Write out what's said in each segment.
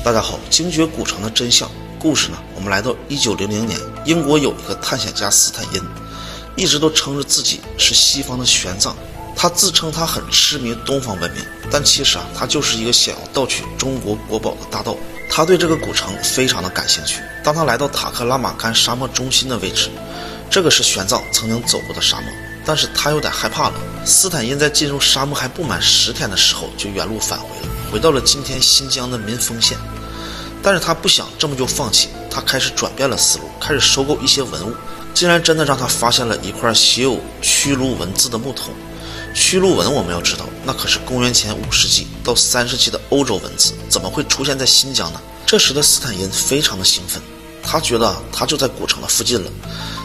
大家好，精绝古城的真相故事呢，我们来到1900年，英国有一个探险家斯坦因，一直都称着自己是西方的玄奘。他自称他很痴迷东方文明，但其实他就是一个想要盗取中国国宝的大盗。他对这个古城非常的感兴趣。当他来到塔克拉玛干沙漠中心的位置，这个是玄奘曾经走过的沙漠，但是他有点害怕了。斯坦因在进入沙漠还不满10天的时候就原路返回了，回到了今天新疆的民丰县。但是他不想这么就放弃，他开始转变了思路，开始收购一些文物，竟然真的让他发现了一块写有屈卢文字的木桶。屈卢文我们要知道，那可是公元前5世纪到3世纪的欧洲文字，怎么会出现在新疆呢？这时的斯坦因非常的兴奋，他觉得他就在古城的附近了。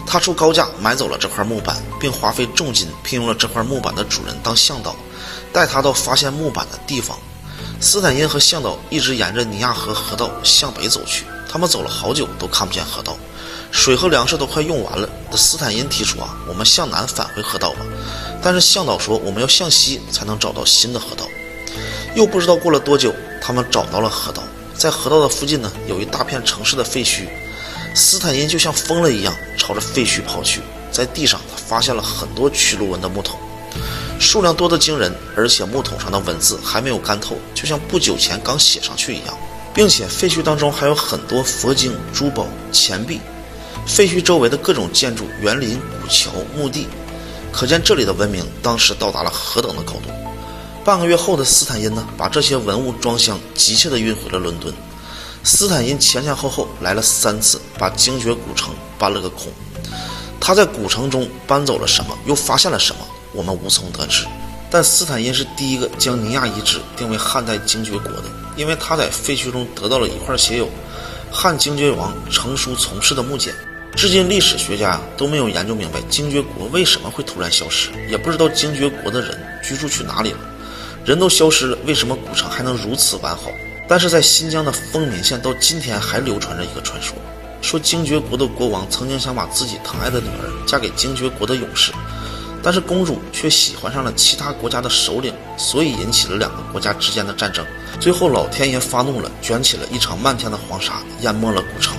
他出高价买走了这块木板，并花费重金聘用了这块木板的主人当向导，带他到发现木板的地方。斯坦因和向导一直沿着尼亚河河道向北走去，他们走了好久都看不见河道，水和粮食都快用完了。斯坦因提出我们向南返回河道吧，但是向导说我们要向西才能找到新的河道。又不知道过了多久，他们找到了河道，在河道的附近呢，有一大片城市的废墟。斯坦因就像疯了一样朝着废墟跑去，在地上他发现了很多屈卢文的木桶，数量多得惊人，而且木桶上的文字还没有干透，就像不久前刚写上去一样，并且废墟当中还有很多佛经、珠宝、钱币。废墟周围的各种建筑、园林、古桥、墓地，可见这里的文明当时到达了何等的高度。半个月后的斯坦因呢，把这些文物装箱急切地运回了伦敦。斯坦因前前后后来了3次，把精绝古城搬了个空。他在古城中搬走了什么，又发现了什么，我们无从得知。但斯坦因是第一个将尼亚遗址定为汉代精绝国的，因为他在废墟中得到了一块写有汉精绝王成书从事的木简。至今历史学家都没有研究明白精绝国为什么会突然消失，也不知道精绝国的人居住去哪里了。人都消失了，为什么古城还能如此完好？但是在新疆的丰民县到今天还流传着一个传说，说精绝国的国王曾经想把自己疼爱的女儿嫁给精绝国的勇士，但是公主却喜欢上了其他国家的首领，所以引起了2个国家之间的战争。最后老天爷发怒了，卷起了一场漫天的黄沙，淹没了古城。